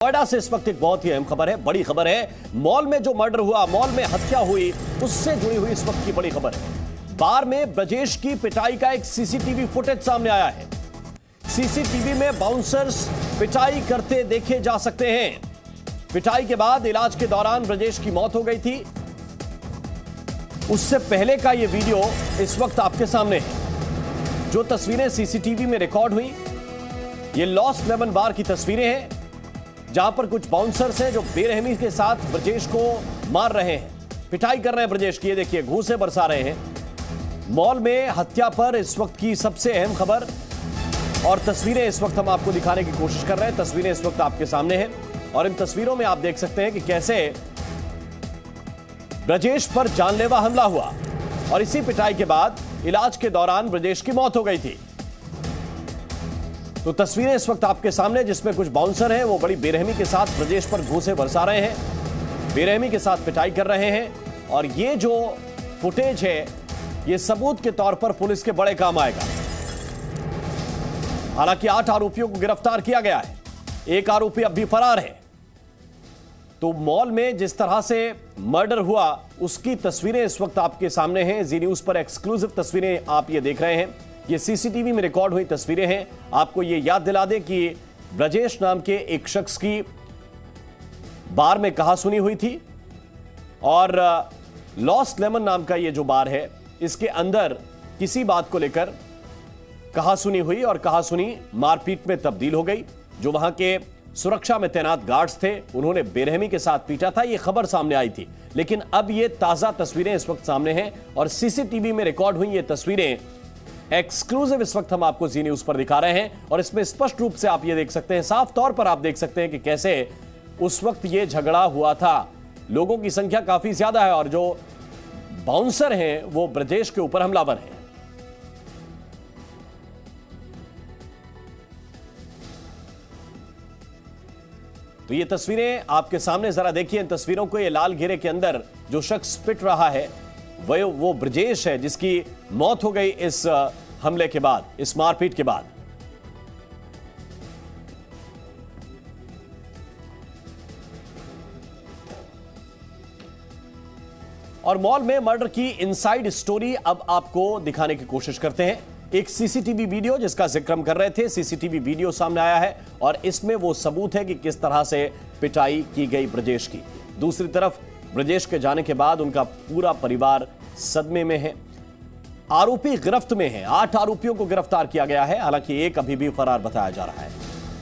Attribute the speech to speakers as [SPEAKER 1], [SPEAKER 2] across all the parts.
[SPEAKER 1] नोएडा से इस वक्त एक बहुत ही अहम खबर है, बड़ी खबर है। मॉल में जो मर्डर हुआ, मॉल में हत्या हुई, उससे जुड़ी हुई इस वक्त की बड़ी खबर है। बार में ब्रजेश की पिटाई का एक सीसीटीवी फुटेज सामने आया है। सीसीटीवी में बाउंसर्स पिटाई करते देखे जा सकते हैं। पिटाई के बाद इलाज के दौरान ब्रजेश की मौत हो गई थी। उससे पहले का यह वीडियो इस वक्त आपके सामने है। जो तस्वीरें सीसीटीवी में रिकॉर्ड हुई, ये लॉस्ट लेमन बार की तस्वीरें हैं, जहां पर कुछ बाउंसर्स हैं जो बेरहमी के साथ ब्रजेश को मार रहे हैं, पिटाई कर रहे हैं ब्रजेश की। ये देखिए, घूंसे बरसा रहे हैं। मॉल में हत्या पर इस वक्त की सबसे अहम खबर और तस्वीरें इस वक्त हम आपको दिखाने की कोशिश कर रहे हैं। तस्वीरें इस वक्त आपके सामने हैं और इन तस्वीरों में आप देख सकते हैं कि कैसे ब्रजेश पर जानलेवा हमला हुआ और इसी पिटाई के बाद इलाज के दौरान ब्रजेश की मौत हो गई थी। तो तस्वीरें इस वक्त आपके सामने, जिसमें कुछ बाउंसर हैं, वो बड़ी बेरहमी के साथ ब्रजेश पर घूंसे बरसा रहे हैं, बेरहमी के साथ पिटाई कर रहे हैं। और ये जो फुटेज है, ये सबूत के तौर पर पुलिस के बड़े काम आएगा। हालांकि 8 आरोपियों को गिरफ्तार किया गया है, एक आरोपी अब भी फरार है। तो मॉल में जिस तरह से मर्डर हुआ, उसकी तस्वीरें इस वक्त आपके सामने हैं। जी न्यूज पर एक्सक्लूसिव तस्वीरें आप ये देख रहे हैं। ये सीसीटीवी में रिकॉर्ड हुई तस्वीरें हैं। आपको ये याद दिला दें कि ब्रजेश नाम के एक शख्स की बार में कहासुनी हुई थी और लॉस्ट लेमन नाम का ये जो बार है, इसके अंदर किसी बात को लेकर कहासुनी हुई और कहासुनी मारपीट में तब्दील हो गई। जो वहां के सुरक्षा में तैनात गार्ड्स थे, उन्होंने बेरहमी के साथ पीटा था। ये खबर सामने आई थी, लेकिन अब ये ताजा तस्वीरें इस वक्त सामने हैं और सीसीटीवी में रिकॉर्ड हुई ये तस्वीरें एक्सक्लूसिव इस वक्त हम आपको जी न्यूज पर दिखा रहे हैं। और इसमें स्पष्ट रूप से आप ये देख सकते हैं, साफ तौर पर आप देख सकते हैं कि कैसे उस वक्त ये झगड़ा हुआ था। लोगों की संख्या काफी ज्यादा है और जो बाउंसर हैं वो ब्रजेश के ऊपर हमलावर हैं। तो ये तस्वीरें आपके सामने, जरा देखिए इन तस्वीरों को। ये लाल घेरे के अंदर जो शख्स पिट रहा है वो ब्रजेश है, जिसकी मौत हो गई इस हमले के बाद, इस मारपीट के बाद। और मॉल में मर्डर की इनसाइड स्टोरी अब आपको दिखाने की कोशिश करते हैं। एक सीसीटीवी वीडियो जिसका जिक्र हम कर रहे थे, सीसीटीवी वीडियो सामने आया है और इसमें वो सबूत है कि किस तरह से पिटाई की गई ब्रजेश की। दूसरी तरफ ब्रजेश के जाने के बाद उनका पूरा परिवार सदमे में है। आरोपी गिरफ्त में है, 8 आरोपियों को गिरफ्तार किया गया है, हालांकि एक अभी भी फरार बताया जा रहा है।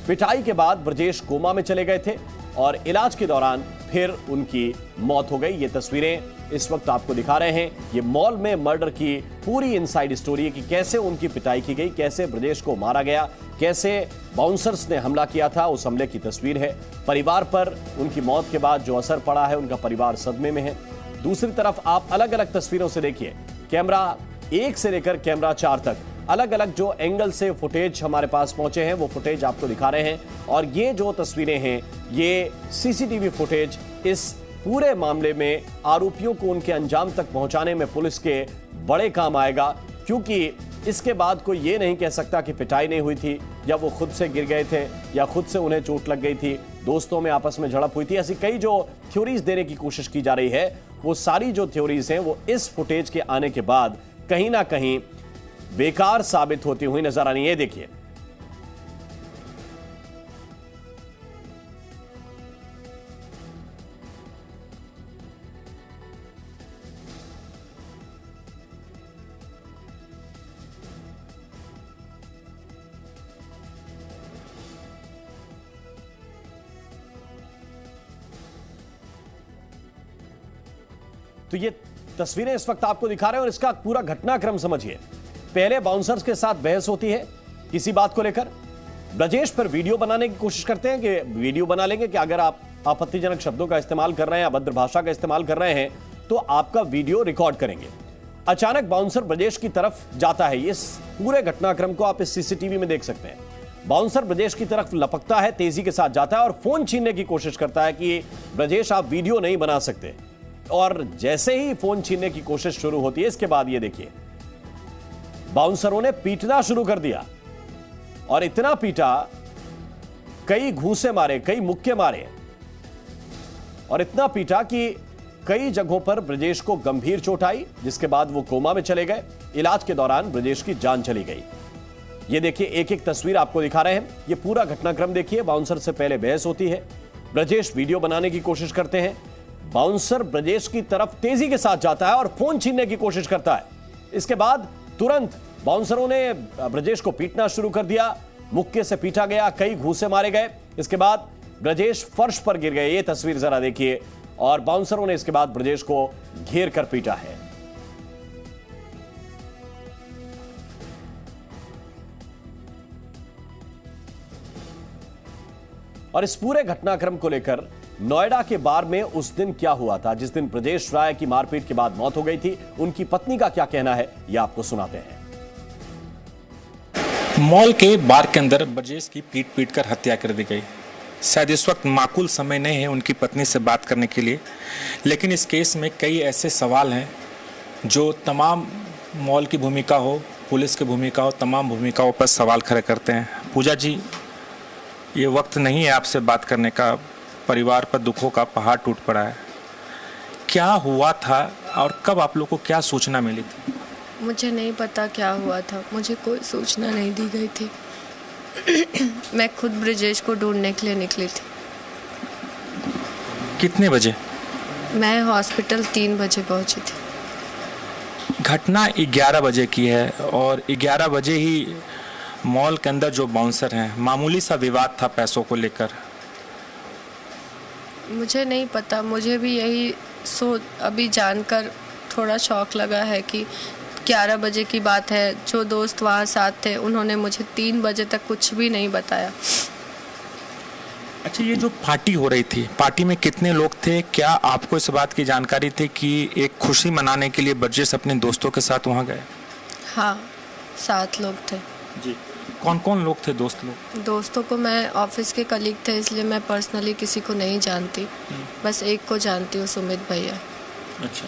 [SPEAKER 1] पिटाई के बाद ब्रजेश कोमा में चले गए थे और इलाज के दौरान फिर उनकी मौत हो गई। ये तस्वीरें इस वक्त आपको दिखा रहे हैं। ये मॉल में मर्डर की पूरी इनसाइड स्टोरी है कि कैसे उनकी पिटाई की गई, कैसे ब्रजेश को मारा गया, कैसे बाउंसर्स ने हमला किया था, उस हमले की तस्वीर है। परिवार पर उनकी मौत के बाद जो असर पड़ा है, उनका परिवार सदमे में है। दूसरी तरफ आप अलग अलग तस्वीरों से देखिए, कैमरा 1 से लेकर कैमरा 4 तक अलग अलग जो एंगल से फुटेज हमारे पास पहुंचे हैं, वो फुटेज आपको दिखा रहे हैं। और ये जो तस्वीरें हैं, ये सीसीटीवी फुटेज इस पूरे मामले में आरोपियों को उनके अंजाम तक पहुंचाने में पुलिस के बड़े काम आएगा, क्योंकि इसके बाद कोई ये नहीं कह सकता कि पिटाई नहीं हुई थी, या वो खुद से गिर गए थे, या खुद से उन्हें चोट लग गई थी, दोस्तों में आपस में झड़प हुई थी। ऐसी कई जो थ्योरीज देने की कोशिश की जा रही है, वो सारी जो थ्योरीज हैं वो इस फुटेज के आने के बाद कहीं ना कहीं बेकार साबित होती हुई नजर आ रही है। देखिए, तो ये तस्वीरें इस वक्त आपको दिखा रहे हैं और इसका पूरा घटनाक्रम समझिए। पहले बाउंसर्स के साथ बहस होती है किसी बात को लेकर। ब्रजेश पर वीडियो बनाने की कोशिश करते हैं कि वीडियो बना लेंगे कि अगर आप आपत्तिजनक शब्दों का इस्तेमाल कर रहे हैं, अभद्र भाषा का इस्तेमाल कर रहे हैं, तो आपका वीडियो रिकॉर्ड करेंगे। अचानक बाउंसर ब्रजेश की तरफ जाता है। इस पूरे घटनाक्रम को आप इस सीसीटीवी में देख सकते हैं। बाउंसर ब्रजेश की तरफ लपकता है, तेजी के साथ जाता है और फोन छीनने की कोशिश करता है कि ब्रजेश आप वीडियो नहीं बना सकते। और जैसे ही फोन छीनने की कोशिश शुरू होती है, इसके बाद ये देखिए, बाउंसरों ने पीटना शुरू कर दिया और इतना पीटा कई घूंसे मारे, कई मुक्के मारे और इतना पीटा कि कई जगहों पर ब्रजेश को गंभीर चोट आई, जिसके बाद वो कोमा में चले गए। इलाज के दौरान ब्रजेश की जान चली गई। ये देखिए, एक एक तस्वीर आपको दिखा रहे हैं। ये पूरा घटनाक्रम देखिए। बाउंसर से पहले बहस होती है, ब्रजेश वीडियो बनाने की कोशिश करते हैं, बाउंसर ब्रजेश की तरफ तेजी के साथ जाता है और फोन छीनने की कोशिश करता है। इसके बाद तुरंत बाउंसरों ने ब्रजेश को पीटना शुरू कर दिया, मुक्के से पीटा गया, कई घूंसे मारे गए। इसके बाद ब्रजेश फर्श पर गिर गए। ये तस्वीर जरा देखिए। और बाउंसरों ने इसके बाद ब्रजेश को घेर कर पीटा है। और इस पूरे घटनाक्रम को लेकर नोएडा के बार में उस दिन क्या हुआ था, जिस दिन ब्रजेश राय की मारपीट के बाद मौत हो गई थी, उनकी पत्नी का क्या कहना है, यह आपको सुनाते हैं।
[SPEAKER 2] मॉल के बार के अंदर ब्रजेश की पीट पीट कर हत्या कर दी गई। शायद इस वक्त माकूल समय नहीं है उनकी पत्नी से बात करने के लिए, लेकिन इस केस में कई ऐसे सवाल हैं जो तमाम मॉल की भूमिका हो, पुलिस की भूमिका हो, तमाम भूमिकाओं पर सवाल खड़े करते हैं। पूजा जी, ये वक्त नहीं है आपसे बात करने का, परिवार पर दुखों का पहाड़ टूट पड़ा है। क्या हुआ था और कब आप लोग को क्या सूचना मिली थी?
[SPEAKER 3] मुझे नहीं पता क्या हुआ था, मुझे कोई सूचना नहीं दी गई थी। मैं खुद ब्रजेश को ढूंढने के लिए निकली थी।
[SPEAKER 2] कितने बजे?
[SPEAKER 3] मैं हॉस्पिटल 3 बजे पहुंची थी।
[SPEAKER 2] घटना 11 बजे की है और 11 बजे ही मॉल के अंदर जो बाउंसर हैं, मामूली सा विवाद था पैसों को लेकर।
[SPEAKER 3] मुझे नहीं पता, मुझे भी यही अभी जानकर थोड़ा शौक लगा है कि 11 बजे की बात है। जो दोस्त वहाँ साथ थे उन्होंने मुझे 3 बजे तक कुछ भी नहीं बताया।
[SPEAKER 2] अच्छा, ये जो पार्टी हो रही थी, पार्टी में कितने लोग थे? क्या आपको इस बात की जानकारी थी कि एक खुशी मनाने के लिए ब्रजेश अपने दोस्तों के साथ वहाँ गए?
[SPEAKER 3] हाँ, 7 लोग थे
[SPEAKER 2] जी। कौन कौन लोग थे दोस्त लोग?
[SPEAKER 3] दोस्तों को मैं ऑफिस के कलीग थे, इसलिए मैं पर्सनली किसी को नहीं जानती, बस एक को जानती हूँ, सुमित भैया। अच्छा,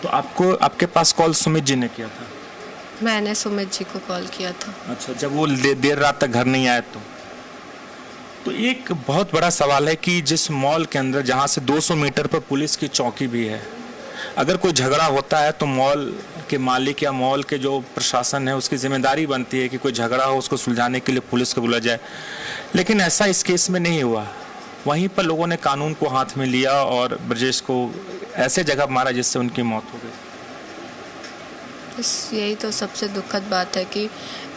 [SPEAKER 2] तो आपके पास कॉल सुमित जी ने किया था?
[SPEAKER 3] मैंने सुमित जी को कॉल किया था।
[SPEAKER 2] अच्छा, जब वो देर रात तक घर नहीं आए तो एक बहुत बड़ा सवाल है कि जिस मॉल के अंदर, जहां से 200 मीटर पर पुलिस की चौकी भी है, अगर कोई झगड़ा होता है तो मॉल के मालिक या मॉल के जो प्रशासन है उसकी जिम्मेदारी बनती है कि कोई झगड़ा हो उसको सुलझाने के लिए पुलिस को बुलाया जाए, लेकिन ऐसा इस केस में नहीं हुआ। वहीं पर लोगों ने कानून को हाथ में लिया और ब्रजेश को ऐसे जगह मारा जिससे उनकी मौत हो गई।
[SPEAKER 3] बस यही तो सबसे दुखद बात है कि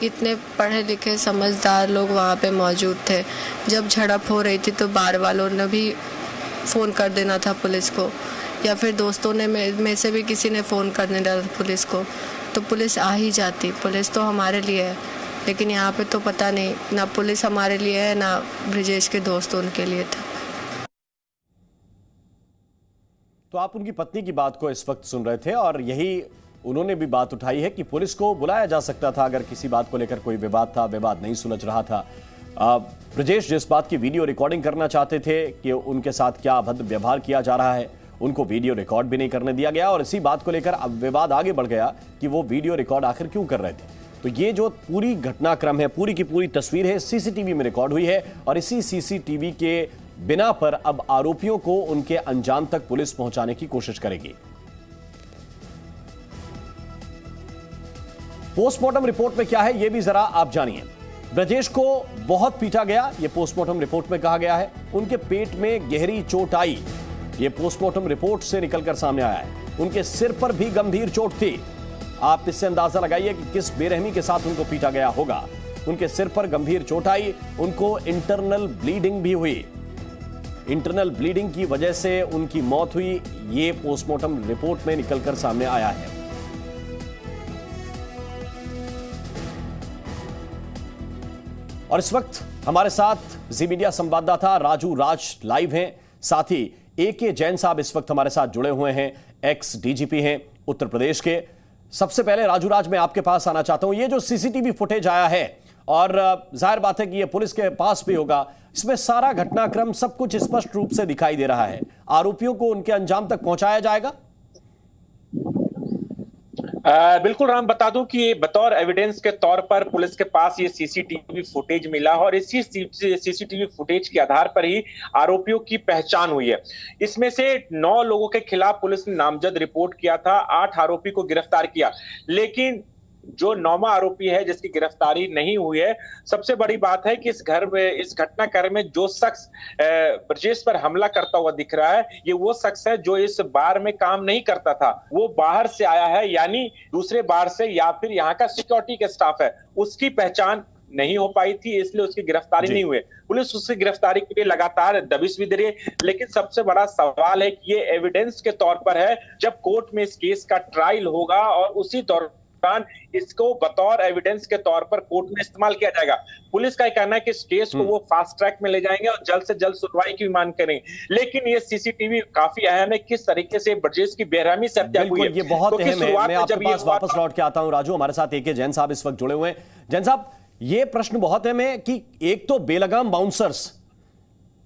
[SPEAKER 3] इतने पढ़े लिखे समझदार लोग वहाँ पे मौजूद थे। जब झड़प हो रही थी तो बार वालों ने भी फ़ोन कर देना था पुलिस को, या फिर दोस्तों ने में से भी किसी ने फ़ोन कर देना था पुलिस को, तो पुलिस आ ही जाती। पुलिस तो हमारे लिए है, लेकिन यहाँ पे तो पता नहीं, ना पुलिस हमारे लिए है ना ब्रजेश के दोस्त उनके लिए थे।
[SPEAKER 1] तो आप उनकी पत्नी की बात को इस वक्त सुन रहे थे और यही उन्होंने भी बात उठाई है कि पुलिस को बुलाया जा सकता था अगर किसी बात को लेकर कोई विवाद था, विवाद नहीं सुलझ रहा था। ब्रजेश जिस बात की वीडियो रिकॉर्डिंग करना चाहते थे कि उनके साथ क्या अभद्र व्यवहार किया जा रहा है, उनको वीडियो रिकॉर्ड भी नहीं करने दिया गया और इसी बात को लेकर अब विवाद आगे बढ़ गया कि वो वीडियो रिकॉर्ड आखिर क्यों कर रहे थे। तो ये जो पूरी घटनाक्रम है, पूरी की पूरी तस्वीर है, सीसीटीवी में रिकॉर्ड हुई है और इसी सीसीटीवी के बिना पर अब आरोपियों को उनके अंजाम तक पुलिस पहुंचाने की कोशिश करेगी। पोस्टमार्टम रिपोर्ट में क्या है यह भी जरा आप जानिए। ब्रजेश को बहुत पीटा गया, यह पोस्टमार्टम रिपोर्ट में कहा गया है। उनके पेट में गहरी चोट आई, यह पोस्टमार्टम रिपोर्ट से निकलकर सामने आया है। उनके सिर पर भी गंभीर चोट थी। आप इससे अंदाजा लगाइए कि किस बेरहमी के साथ उनको पीटा गया होगा। उनके सिर पर गंभीर चोट आई, उनको इंटरनल ब्लीडिंग भी हुई। इंटरनल ब्लीडिंग की वजह से उनकी मौत हुई, यह पोस्टमार्टम रिपोर्ट में निकलकर सामने आया है। और इस वक्त हमारे साथ जी मीडिया संवाददाता राजू राज लाइव हैं, साथ ही AK जैन साहब इस वक्त हमारे साथ जुड़े हुए हैं, एक्स DGP हैं उत्तर प्रदेश के। सबसे पहले राजू राज, मैं आपके पास आना चाहता हूं। ये जो CCTV फुटेज आया है और जाहिर बात है कि ये पुलिस के पास भी होगा, इसमें सारा घटनाक्रम सब कुछ स्पष्ट रूप से दिखाई दे रहा है। आरोपियों को उनके अंजाम तक पहुंचाया जाएगा?
[SPEAKER 2] बिल्कुल राम, बता दूं कि बतौर एविडेंस के तौर पर पुलिस के पास ये सीसीटीवी फुटेज मिला और इसी सीसीटीवी फुटेज के आधार पर ही आरोपियों की पहचान हुई है। इसमें से 9 लोगों के खिलाफ पुलिस ने नामजद रिपोर्ट किया था, 8 आरोपी को गिरफ्तार किया, लेकिन जो 9वां आरोपी है जिसकी गिरफ्तारी नहीं हुई है, सबसे बड़ी बात है कि इस घटनाक्रम में जो शख्स ब्रजेश पर हमला करता हुआ दिख रहा है, ये वो शख्स है जो इस बार में काम नहीं करता था, वो बाहर से आया है, यानी दूसरे बार से, या फिर यहाँ का सिक्योरिटी का स्टाफ है, उसकी पहचान नहीं हो पाई थी, इसलिए उसकी गिरफ्तारी नहीं हुई। पुलिस उसकी गिरफ्तारी के लिए लगातार दबिश भी दे रही है, लेकिन सबसे बड़ा सवाल है कि ये एविडेंस के तौर पर है, जब कोर्ट में इस केस का ट्रायल होगा और उसी दौरान इसको बतौर एविडेंस के तौर पर कोर्ट में इस्तेमाल किया जाएगा। पुलिस का कहना है कि इस केस को वो फास्ट ट्रैक में ले जाएंगे और जल्द से जल्द सुनवाई की मांग करेंगे, लेकिन ये सीसीटीवी काफी अहम है, किस तरीके से ब्रजेश की बेरहमी से हत्या हुई है,
[SPEAKER 1] ये बहुत अहम है। मैं आपके पास वापस लौट के आता हूं राजू, हमारे साथ AK जैन साहब इस वक्त जुड़े हुए हैं। जैन साहब, ये प्रश्न बहुत अहम है कि एक तो बेलगाम बाउंसर्स,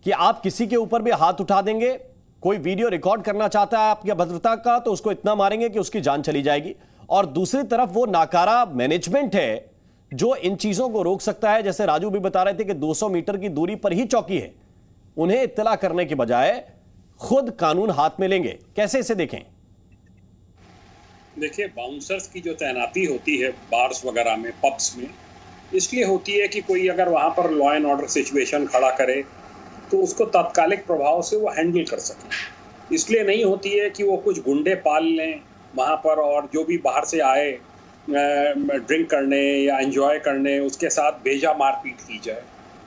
[SPEAKER 1] कि आप किसी के ऊपर भी हाथ उठा देंगे, कोई वीडियो रिकॉर्ड करना चाहता है आपकी भद्रता का तो उसको इतना मारेंगे कि उसकी जान चली जाएगी, और दूसरी तरफ वो नाकारा मैनेजमेंट है जो इन चीजों को रोक सकता है। जैसे राजू भी बता रहे थे कि 200 मीटर की दूरी पर ही चौकी है, उन्हें इत्तला करने के बजाय खुद कानून हाथ में लेंगे, कैसे इसे देखें?
[SPEAKER 4] देखिए, बाउंसर्स की जो तैनाती होती है बार्स वगैरह में, पब्स में, इसलिए होती है कि कोई अगर वहां पर लॉ एंड ऑर्डर सिचुएशन खड़ा करे तो उसको तात्कालिक प्रभाव से वो हैंडल कर सके। इसलिए नहीं होती है कि वो कुछ गुंडे पाल लें वहाँ पर और जो भी बाहर से आए ड्रिंक करने या एंजॉय करने, उसके साथ भेजा मारपीट की जाए।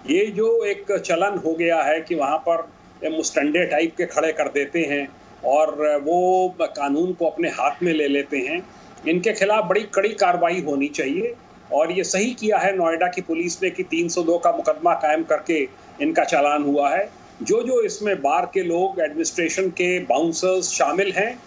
[SPEAKER 4] ये जो एक चलन हो गया है कि वहाँ पर मुस्टंडे टाइप के खड़े कर देते हैं और वो कानून को अपने हाथ में ले लेते हैं, इनके खिलाफ बड़ी कड़ी कार्रवाई होनी चाहिए। और ये सही किया है नोएडा की पुलिस ने कि 302 का मुकदमा कायम करके इनका चालान हुआ है। जो जो इसमें बार के लोग, एडमिनिस्ट्रेशन के बाउंसर्स शामिल हैं,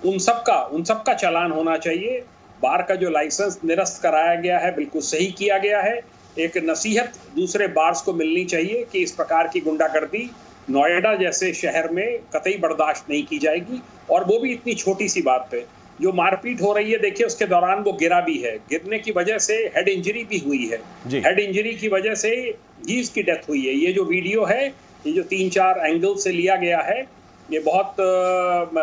[SPEAKER 4] उन सबका चालान होना चाहिए। बार का जो लाइसेंस निरस्त कराया गया है बिल्कुल सही किया गया है। एक नसीहत दूसरे बार्स को मिलनी चाहिए कि इस प्रकार की गुंडागर्दी नोएडा जैसे शहर में कतई बर्दाश्त नहीं की जाएगी, और वो भी इतनी छोटी सी बात पे। जो मारपीट हो रही है, देखिए उसके दौरान वो गिरा भी है, गिरने की वजह से हेड इंजरी भी हुई है, हेड इंजरी की वजह से ही इसकी डेथ हुई है। ये जो वीडियो है, ये जो 3-4 एंगल से लिया गया है, ये बहुत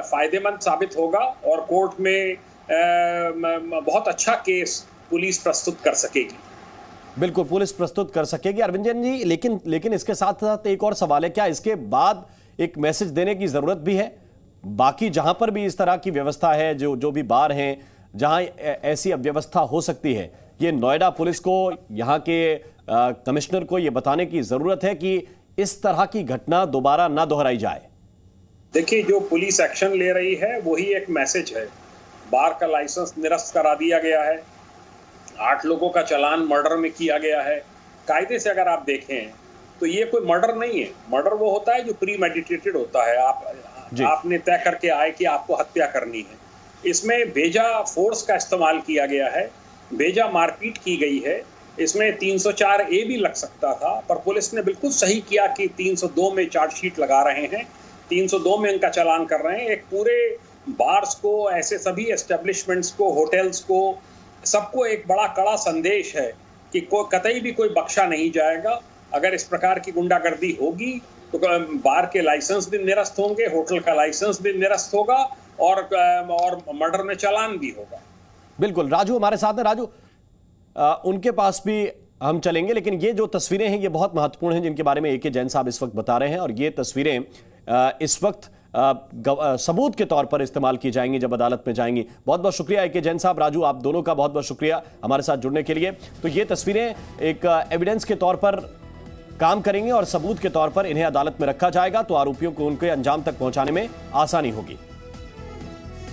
[SPEAKER 4] फायदेमंद साबित होगा और कोर्ट में बहुत अच्छा केस पुलिस प्रस्तुत कर सकेगी।
[SPEAKER 1] बिल्कुल, पुलिस प्रस्तुत कर सकेगी अरविंद जैन जी, लेकिन इसके साथ साथ एक और सवाल है, क्या इसके बाद एक मैसेज देने की जरूरत भी है? बाकी जहां पर भी इस तरह की व्यवस्था है, जो भी बार हैं जहां ऐसी अव्यवस्था हो सकती है, ये नोएडा पुलिस को, यहाँ के कमिश्नर को ये बताने की जरूरत है कि इस तरह की घटना दोबारा ना दोहराई जाए।
[SPEAKER 4] देखिए, जो पुलिस एक्शन ले रही है वही एक मैसेज है। बार का लाइसेंस निरस्त करा दिया गया है, 8 लोगों का चालान मर्डर में किया गया है। कायदे से अगर आप देखें तो ये कोई मर्डर नहीं है। मर्डर वो होता है जो प्री मेडिटेटेड होता है, आपने तय करके आए कि आपको हत्या करनी है। इसमें भेजा फोर्स का इस्तेमाल किया गया है, भेजा मारपीट की गई है। इसमें 304A भी लग सकता था, पर पुलिस ने बिल्कुल सही किया कि 302 में चार्जशीट लगा रहे हैं, 302 में इनका चालान कर रहे हैं। एक पूरे बार्स को, ऐसे सभी एस्टेब्लिशमेंट्स को, होटल्स को, सबको एक बड़ा कड़ा संदेश है कि कतई भी कोई बख्शा नहीं जाएगा। अगर इस प्रकार की गुंडागर्दी होगी तो बार के लाइसेंस भी निरस्त होंगे, होटल का लाइसेंस भी निरस्त होगा और मर्डर में चालान भी होगा।
[SPEAKER 1] बिल्कुल, राजू हमारे साथ है। राजू, उनके पास भी हम चलेंगे, लेकिन ये जो तस्वीरें हैं ये बहुत महत्वपूर्ण हैं जिनके बारे में AK जैन साहब इस वक्त बता रहे हैं, और ये तस्वीरें इस वक्त सबूत के तौर पर इस्तेमाल की जाएंगी जब अदालत में जाएंगी। बहुत बहुत शुक्रिया AK जैन साहब, राजू, आप दोनों का बहुत बहुत शुक्रिया हमारे साथ जुड़ने के लिए। तो ये तस्वीरें एक एविडेंस के तौर पर काम करेंगे और सबूत के तौर पर इन्हें अदालत में रखा जाएगा, तो आरोपियों को उनके अंजाम तक पहुंचाने में आसानी होगी।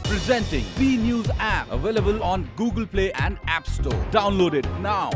[SPEAKER 5] Presenting B News app, available on Google Play and App Store. Download it now.